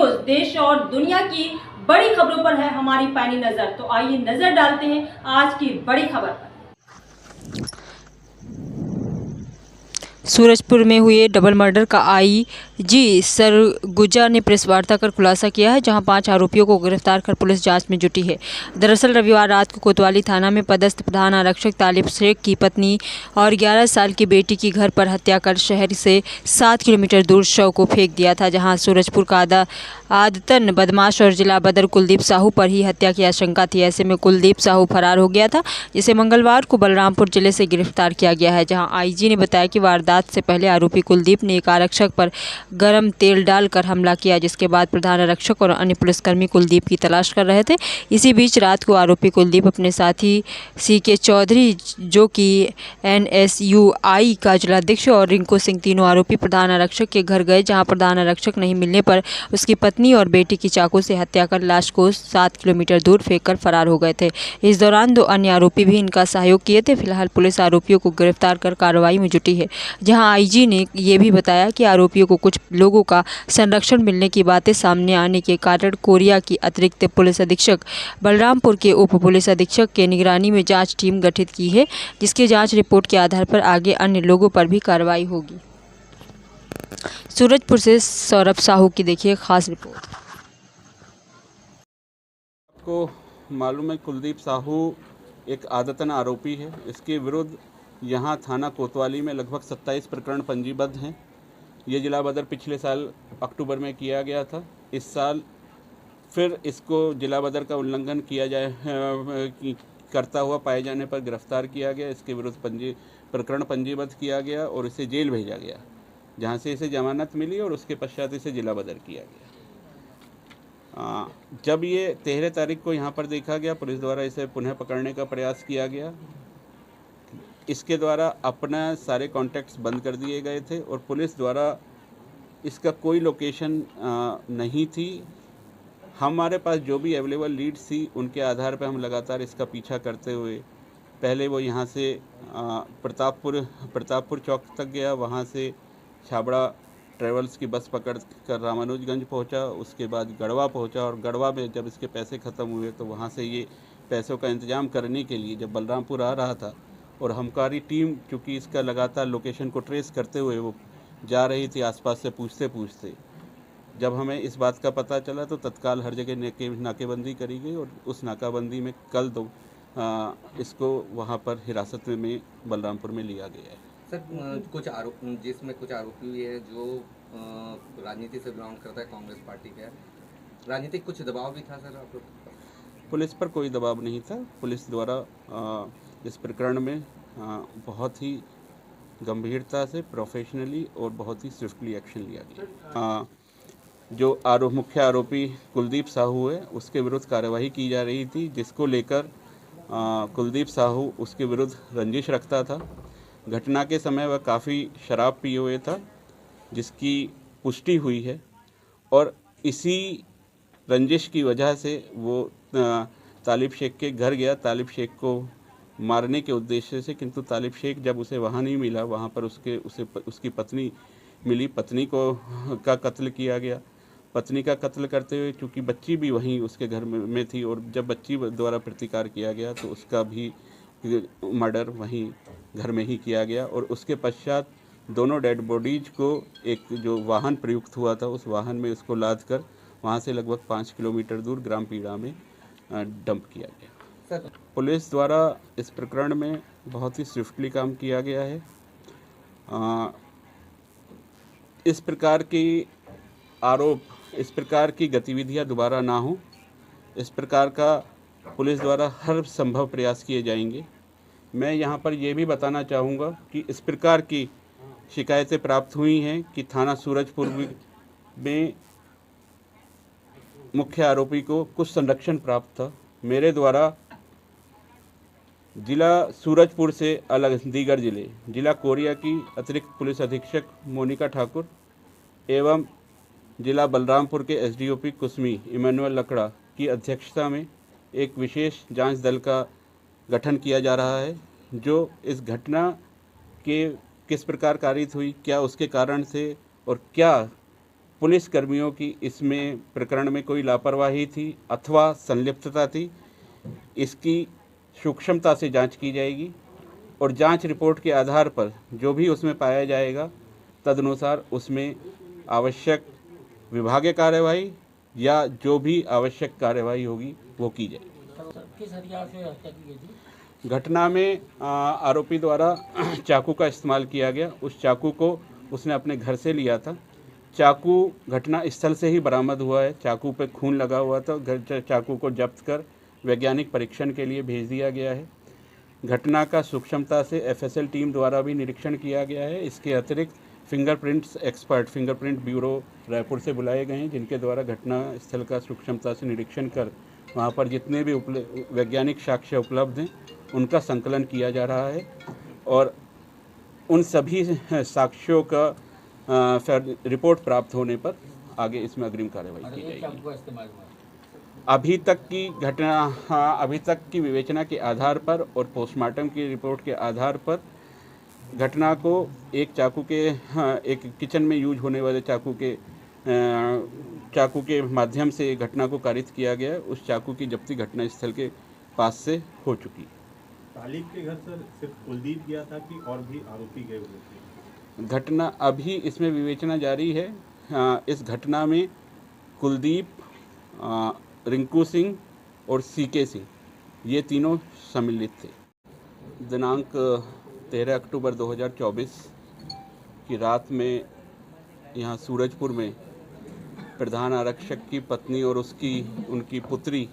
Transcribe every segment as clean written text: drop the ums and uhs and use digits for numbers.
News देश और दुनिया की बड़ी खबरों पर है हमारी पैनी नजर। तो आइए नजर डालते हैं आज की बड़ी खबर पर। सूरजपुर में हुए डबल मर्डर का आईजी सरगुजा ने प्रेस वार्ता कर खुलासा किया है, जहां 5 आरोपियों को गिरफ्तार कर पुलिस जांच में जुटी है। दरअसल रविवार रात को कोतवाली थाना में पदस्थ प्रधान आरक्षक तालिब शेख की पत्नी और 11 साल की बेटी की घर पर हत्या कर शहर से 7 किलोमीटर दूर शव को फेंक दिया था, जहाँ सूरजपुर का आदतन बदमाश और जिला बदर कुलदीप साहू पर ही हत्या की आशंका थी। ऐसे में कुलदीप साहू फरार हो गया था, जिसे मंगलवार को बलरामपुर जिले से गिरफ्तार किया गया है। जहां आईजी ने बताया कि वारदात से पहले आरोपी कुलदीप ने एक आरक्षक पर गर्म तेल डालकर हमला किया, जिसके बाद प्रधान आरक्षक और अन्य पुलिसकर्मी कुलदीप की तलाश कर रहे थे। इसी बीच रात को आरोपी कुलदीप अपने साथी सीके चौधरी, जो कि NSUI का जिलाध्यक्ष, और रिंकू सिंह, तीनों आरोपी प्रधान आरक्षक के घर गए, जहां प्रधान आरक्षक नहीं मिलने पर उसकी पत्नी और बेटी की चाकू से हत्या कर लाश को 7 किलोमीटर दूर फेंककर फरार हो गए थे। इस दौरान 2 अन्य आरोपी भी इनका सहयोग किए थे। फिलहाल पुलिस आरोपियों को गिरफ्तार कर कार्रवाई में जुटी है, जहां आईजी ने ये भी बताया कि आरोपियों को कुछ लोगों का संरक्षण मिलने की बातें सामने आने के कारण कोरिया की अतिरिक्त पुलिस अधीक्षक बलरामपुर के उप पुलिस अधीक्षक के निगरानी में जाँच टीम गठित की है, जिसकी जाँच रिपोर्ट के आधार पर आगे अन्य लोगों पर भी कार्रवाई होगी। सूरजपुर से सौरभ साहू की देखिए खास रिपोर्ट। आपको मालूम है कुलदीप साहू एक आदतन आरोपी है। इसके विरुद्ध यहाँ थाना कोतवाली में लगभग 27 प्रकरण पंजीबद्ध हैं। ये जिला बदर पिछले साल अक्टूबर में किया गया था। इस साल फिर इसको जिला बदर का उल्लंघन किया करता हुआ पाए जाने पर गिरफ्तार किया गया। इसके विरुद्ध प्रकरण पंजीबद्ध किया गया और इसे जेल भेजा गया, जहाँ से इसे जमानत मिली और उसके पश्चात इसे जिला बदर किया गया। जब ये 13 तारीख को यहाँ पर देखा गया, पुलिस द्वारा इसे पुनः पकड़ने का प्रयास किया गया। इसके द्वारा अपना सारे कॉन्टैक्ट्स बंद कर दिए गए थे और पुलिस द्वारा इसका कोई लोकेशन नहीं थी। हमारे पास जो भी अवेलेबल लीड्स थी उनके आधार पर हम लगातार इसका पीछा करते हुए पहले वो यहाँ से प्रतापपुर चौक तक गया, वहाँ से छाबड़ा ट्रेवल्स की बस पकड़ कर रामानुजगंज पहुँचा, उसके बाद गढ़वा पहुँचा और गढ़वा में जब इसके पैसे ख़त्म हुए तो वहाँ से ये पैसों का इंतज़ाम करने के लिए जब बलरामपुर आ रहा था और हमकारी टीम चूँकि इसका लगातार लोकेशन को ट्रेस करते हुए वो जा रही थी आसपास से पूछते, जब हमें इस बात का पता चला तो तत्काल हर जगह नाकेबंदी करी गई और उस नाकाबंदी में कल इसको वहाँ पर हिरासत में बलरामपुर में लिया गया है। सर, कुछ आरोप जिसमें कुछ आरोपी भी है जो राजनीति से बिलोंग करता है, कांग्रेस पार्टी का है, राजनीतिक कुछ दबाव भी था सर आप लोग? पुलिस पर कोई दबाव नहीं था। पुलिस द्वारा इस प्रकरण में बहुत ही गंभीरता से, प्रोफेशनली और बहुत ही स्विफ्टली एक्शन लिया गया। जो मुख्य आरोपी कुलदीप साहू है उसके विरुद्ध कार्यवाही की जा रही थी, जिसको लेकर कुलदीप साहू उसके विरुद्ध रंजिश रखता था। घटना के समय वह काफ़ी शराब पिए हुए था, जिसकी पुष्टि हुई है और इसी रंजिश की वजह से वो तालिब शेख के घर गया तालिब शेख को मारने के उद्देश्य से, किंतु तालिब शेख जब उसे वहाँ नहीं मिला, वहाँ पर उसकी पत्नी मिली। पत्नी का कत्ल किया गया। पत्नी का कत्ल करते हुए चूँकि बच्ची भी वहीं उसके घर में थी और जब बच्ची द्वारा प्रतिकार किया गया तो उसका भी मर्डर वहीं घर में ही किया गया और उसके पश्चात दोनों डेड बॉडीज को एक जो वाहन प्रयुक्त हुआ था उस वाहन में उसको लाद कर वहाँ से लगभग 5 किलोमीटर दूर ग्राम पीड़ा में डंप किया गया। पुलिस द्वारा इस प्रकरण में बहुत ही स्विफ्टली काम किया गया है। इस प्रकार की आरोप, इस प्रकार की गतिविधियां दोबारा ना हो, इस प्रकार का पुलिस द्वारा हर संभव प्रयास किए जाएंगे। मैं यहाँ पर यह भी बताना चाहूँगा कि इस प्रकार की शिकायतें प्राप्त हुई हैं कि थाना सूरजपुर में मुख्य आरोपी को कुछ संरक्षण प्राप्त था। मेरे द्वारा जिला सूरजपुर से अलग दीगर जिला कोरिया की अतिरिक्त पुलिस अधीक्षक मोनिका ठाकुर एवं जिला बलरामपुर के SDOP कुसमी इमैनुअल लकड़ा की अध्यक्षता में एक विशेष जांच दल का गठन किया जा रहा है, जो इस घटना के किस प्रकार कारित हुई, क्या उसके कारण से और क्या पुलिस कर्मियों की इसमें प्रकरण में कोई लापरवाही थी अथवा संलिप्तता थी, इसकी सूक्ष्मता से जांच की जाएगी और जांच रिपोर्ट के आधार पर जो भी उसमें पाया जाएगा तदनुसार उसमें आवश्यक विभागीय कार्यवाही या जो भी आवश्यक कार्यवाही होगी वो की जाएगी। किस हथियार से हत्या की गई थी? घटना में आरोपी द्वारा चाकू का इस्तेमाल किया गया। उस चाकू को उसने अपने घर से लिया था। चाकू घटना स्थल से ही बरामद हुआ है। चाकू पे खून लगा हुआ था। चाकू को जब्त कर वैज्ञानिक परीक्षण के लिए भेज दिया गया है। घटना का सूक्ष्मता से एफएसएल टीम द्वारा भी निरीक्षण किया गया है। इसके अतिरिक्त fingerprints expert fingerprint bureau Raipur से बुलाए गए हैं, जिनके द्वारा घटना स्थल का सूक्ष्मता से निरीक्षण कर वहाँ पर जितने भी वैज्ञानिक साक्ष्य उपलब्ध हैं उनका संकलन किया जा रहा है और उन सभी साक्ष्यों का रिपोर्ट प्राप्त होने पर आगे इसमें अग्रिम कार्रवाई की जाएगी। अभी तक की विवेचना के आधार पर और पोस्टमार्टम की रिपोर्ट के आधार पर घटना को एक चाकू के एक किचन में यूज होने वाले चाकू के माध्यम से घटना को कारित किया गया। उस चाकू की जब्ती घटना स्थल के पास से हो चुकी। तालिब के घर सर सिर्फ कुलदीप गया था कि और भी आरोपी गए हुए थे? घटना अभी इसमें विवेचना जारी है। इस घटना में कुलदीप, रिंकू सिंह और सीके सिंह ये तीनों सम्मिलित थे। दिनांक 13 अक्टूबर 2024 की रात में यहाँ सूरजपुर में प्रधान आरक्षक की पत्नी और उनकी पुत्री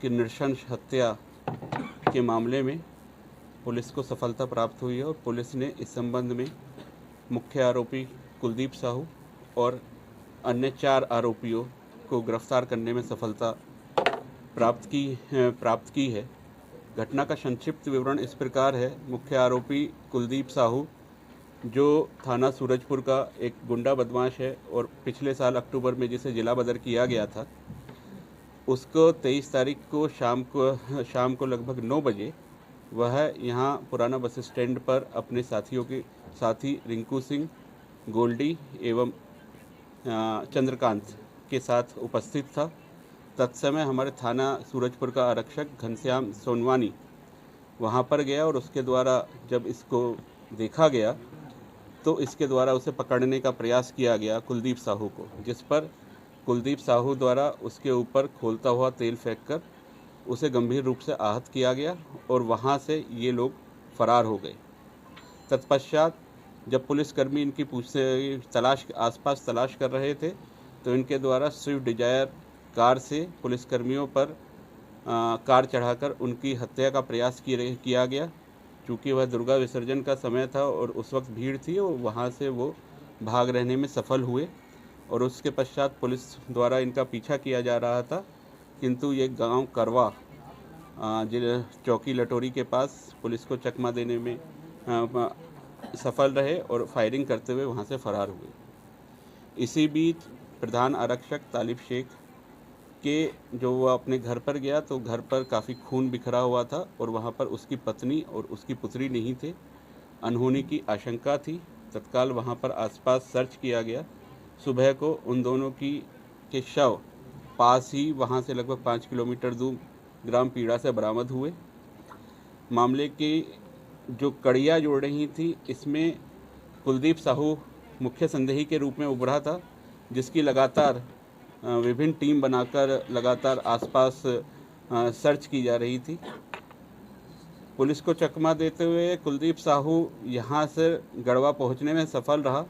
की नृशंस हत्या के मामले में पुलिस को सफलता प्राप्त हुई है और पुलिस ने इस संबंध में मुख्य आरोपी कुलदीप साहू और अन्य 4 आरोपियों को गिरफ्तार करने में सफलता प्राप्त की है। घटना का संक्षिप्त विवरण इस प्रकार है। मुख्य आरोपी कुलदीप साहू जो थाना सूरजपुर का एक गुंडा बदमाश है और पिछले साल अक्टूबर में जिसे जिला बदर किया गया था, उसको 23 तारीख को शाम को लगभग 9 बजे वह यहाँ पुराना बस स्टैंड पर अपने साथी रिंकू सिंह, गोल्डी एवं चंद्रकांत के साथ उपस्थित था। तत्समय हमारे थाना सूरजपुर का आरक्षक घनश्याम सोनवानी वहाँ पर गया और उसके द्वारा जब इसको देखा गया तो इसके द्वारा उसे पकड़ने का प्रयास किया गया कुलदीप साहू को, जिस पर कुलदीप साहू द्वारा उसके ऊपर खोलता हुआ तेल फेंककर उसे गंभीर रूप से आहत किया गया और वहाँ से ये लोग फरार हो गए। तत्पश्चात जब पुलिसकर्मी इनकी आसपास तलाश कर रहे थे तो इनके द्वारा स्विफ्ट डिजायर कार से पुलिसकर्मियों पर कार चढ़ाकर उनकी हत्या का प्रयास किया गया। चूँकि वह दुर्गा विसर्जन का समय था और उस वक्त भीड़ थी और वहाँ से वो भाग रहने में सफल हुए और उसके पश्चात पुलिस द्वारा इनका पीछा किया जा रहा था, किंतु ये गांव करवा चौकी लटोरी के पास पुलिस को चकमा देने में सफल रहे और फायरिंग करते हुए वहाँ से फरार हुए। इसी बीच प्रधान आरक्षक तालिब शेख के जो वह अपने घर पर गया तो घर पर काफ़ी खून बिखरा हुआ था और वहाँ पर उसकी पत्नी और उसकी पुत्री नहीं थे। अनहोनी की आशंका थी। तत्काल वहाँ पर आसपास सर्च किया गया। सुबह को उन दोनों के शव पास ही वहाँ से लगभग 5 किलोमीटर दूर ग्राम पीड़ा से बरामद हुए। मामले की जो कड़ियाँ जोड़ रही थी, इसमें कुलदीप साहू मुख्य संदेही के रूप में उभरा था, जिसकी लगातार विभिन्न टीम बनाकर लगातार आसपास सर्च की जा रही थी। पुलिस को चकमा देते हुए कुलदीप साहू यहाँ से गढ़वा पहुँचने में सफल रहा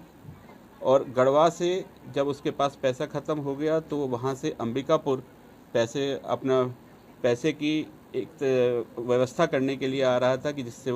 और गढ़वा से जब उसके पास पैसा ख़त्म हो गया तो वो वहाँ से अंबिकापुर पैसे की एक व्यवस्था करने के लिए आ रहा था कि जिससे वो